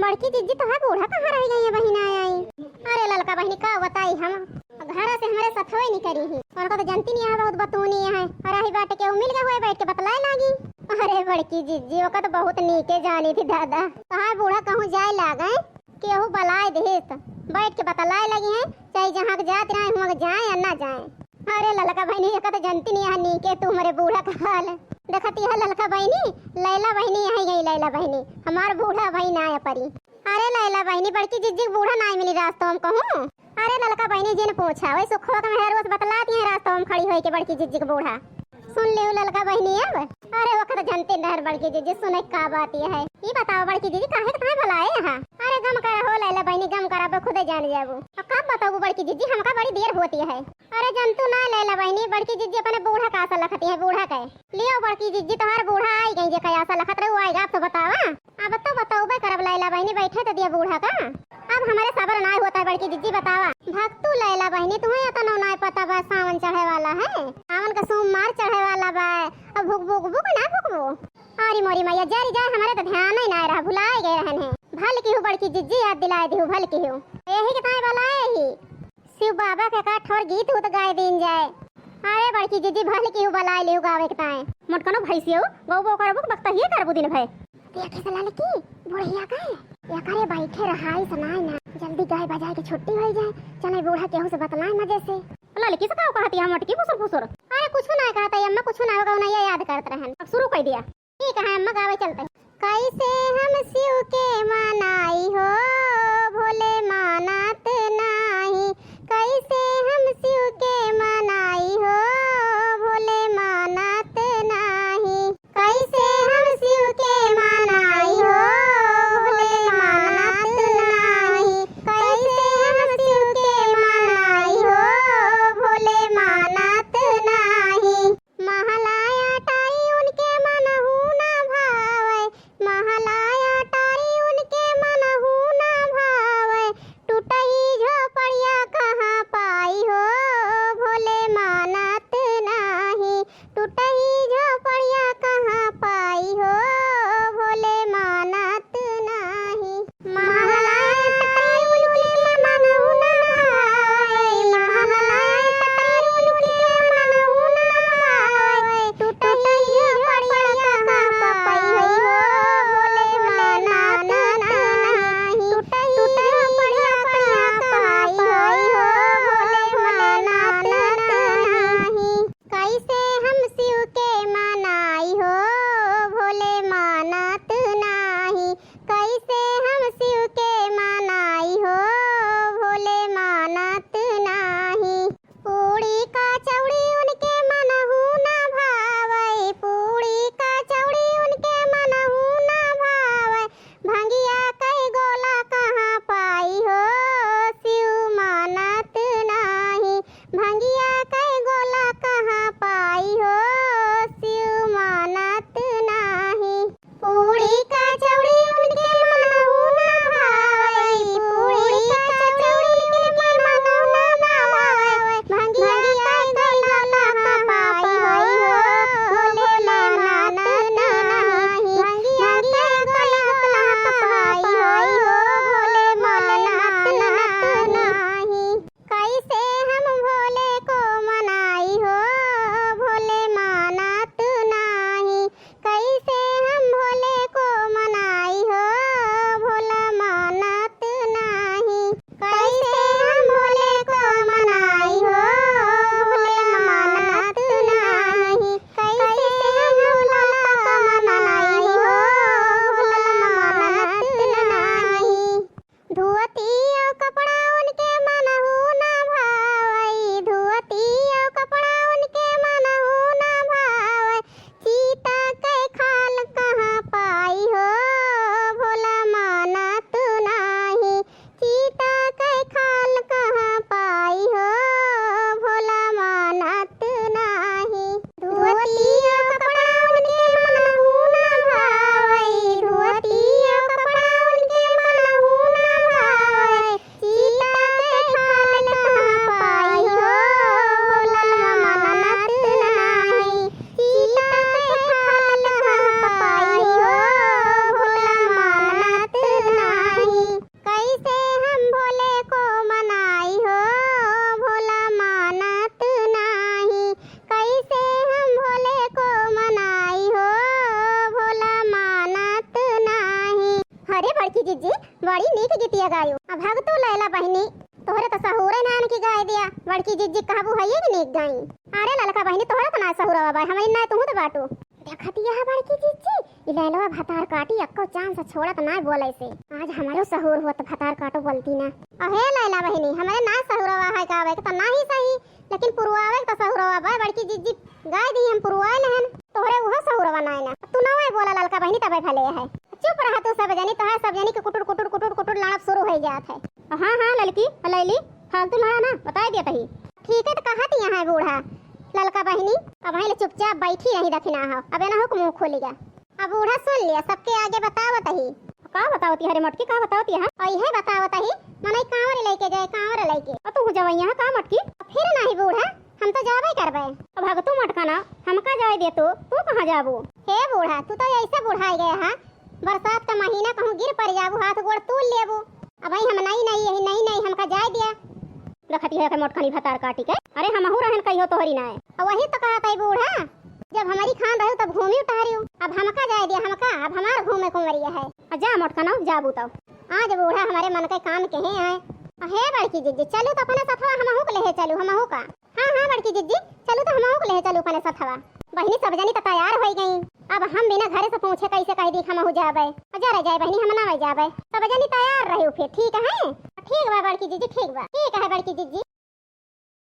बड़की जीजी तो है बूढ़ा कहाँ रह गई है बहिन आई। अरे ललका बहिनी का बताई हम घर से हमारे साथ होई नहीं करी ही और को तो जानती नहीं है बहुत बतूनी है और आही बाटे के मिल गए हुए बैठ के बतलाए लागी। अरे बड़की जीजी ओका तो बहुत नीके जानी थी दादा कहाँ बूढ़ा कहूँ जाए लागे केहू बलाए देत बैठ के बतलाए लगी है चाहे जहाँ जात रहे वहाँ जाए या ना जाए। अरे ललका बहनी का तो जानती नहीं है नीके तू हमारे बूढ़ा का हाल देखती है ललका बहनी लैला बहनी यही गई लैला बहनी हमार बूढ़ा बहन आया परी। अरे लैला बहनी बड़की जिज्जी बूढ़ा ना मिली रास्ता हम कहूँ। अरे ललका बहनी जी ने पूछा वही सुखवा का मेहर रोज बतलाती है रास्ता हम खड़ी हुई के बड़की जिज्जी का बूढ़ा सुन ले ललका बहनी अब। अरे वो तो जानते नहर बड़की जीजी सुने का बात ये है ये बताओ बड़की जीजी काहे कहाँ भलाए यहाँ। अरे गम करा हो लैला बहनी गम करा खुदे जान जाबू अब कब बताऊ बड़की जीजी हमका बड़ी देर होती है। अरे जंतु ना लैला बहनी बड़की जीजी अपने बूढ़ा का आशा लखती है बूढ़ा के लियो बड़की जीजी तुम्हारा बूढ़ा आई गई जे आशा लखत रहे आएगा आप तो बतावा अब तो बताओ बे करब लैला बहनी बैठे तो दिया बूढ़ा का अब हमारे सबर ना होता है बड़की जीजी बतावा। भक्तू लैला बहनी तुम्हें तो ना पता बा सावन चढ़े वाला है सावन का सोमवार चढ़े वाला बा अब भूख भूख भूख ना भूखबो। अरे मोरी मैया जारी जाए हमारे तो ध्यान ही ना रहा भुलाए गए रहन है भल की हूँ बड़की जिज्जी याद दिलाए दी हूँ भल की हूँ यही के ताए वाला ही शिव बाबा के का ठोर गीत हो तो गाय दिन जाए। अरे बड़की जिज्जी भल की हूँ बलाए ले गावे के ताए मोटकनो भैसियो गौ गौ करबो बक्ता ही करबो दिन भई देखे सलाल की बुढ़िया का या करे बैठे रहाई सुनाई ना जल्दी गाय बजाए के छुट्टी हो जाए चले बूढ़ा केहू से बतलाए मजे से लड़की से का कहती है मोटकी फुसुर फुसुर। अरे कुछ ना कहता अम्मा कुछ ना होगा उन्हें याद करते रहन अब शुरू कर दिया ठीक है अम्मा गावे चलते कैसे हम शिव के मनाई हो भोले मानत नाही कैसे हम शिव के मनाई हो भोले मानत नाही कैसे हम शिव के मनाई हो भोले मानत नाही कैसे हम शिव के मनाई हो भोले मानत नाही महलाया टारी उनके मनहु ना भावे महलाया टारी उनके अरे बड़की जिज्जी बड़ी नीक गीतिया गायो। अब भगतो लैला बहिनी तोहरे तो सहुरे नान की गाय दिया। बड़की जिज्जी कहबू है कि नीक गाई। अरे ललका बहिनी तोहरा तो ना सहुरवा बा हमारी ना तू तो बाटू। देखतिया है बड़की जिज्जी ई लैलवा भतार काटी अक्को चांद से छोड़त ना बोले से। आज हमारो सहूर होत भतार काटो बोलती ना। अहे लैला बहिनी हमारे ना सहुरवा है गावे के तो ना ही सही लेकिन पुरवावे तो सहुरवा बा। बड़की जिज्जी गाय दी हम पुरवाए नहन तोहरे वो सहुरवा ना तू ना बोला ललका बहिनी तबे भले है। चुप रहा तू सब जनी तो है सब जनी के कुटुर कुटुर कुटुर कुटुर लड़प शुरू हो जात है। हां हां ललकी लैली फालतू लड़ा ना बता दिया तही। ठीक है तो कहत यहां है बूढ़ा ललका बहिनी अब वहीं चुपचाप बैठी नहीं दखना हो। अब ना हुक्म मुंह खोलेगा। अब बूढ़ा सुन लिया सबके आगे बतावत ही का बतावती हरे मटकी का बतावती है और यह बतावत ही मने कांवर लेके जाए कांवर लेके और तू जवैया का मटकी फिर नहीं बूढ़ा हम तो जाबे करबे। अब भगतू मटका ना हमका जाए दे तू कहां जाबू। हे बूढ़ा तू तो ऐसे बुढ़ाई गया है बरसात का महीना कहूं गिर पड़ जाबू हाथ गोड़ तूल लेबू। अब भाई हम नहीं हमका जाए दिया रखती है मोटखनी भतार काटी के। अरे हमहू रहन कहियो तोहरी ना है और वही तो कहत है बूढ़ा जब हमारी खान रहू तब घूमी उतारियो। अब हमका जाए दिया हमका अब हमार घूमे कुंवरिया है। जा मोटखना जाबू तो आज बूढ़ा हमारे मन के काम के हैं। हे बड़की जिज्जी चलू तो अपने सथवा हमहू के ले चलू हमहू का। हां बड़की जिज्जी चलू तो हमहू के ले चलू अपने सथवा। बहिनी सब जनी तो तैयार हो गई। अब हम बिना घरे से पूछे कैसे कह दी हमहू जाबे। जा रह जाए बहिनी हम ना जाबे सब जनी तैयार रही फिर ठीक है। ठीक बा बड़की जिज्जी ठीक बा ठीक है बड़की जिज्जी।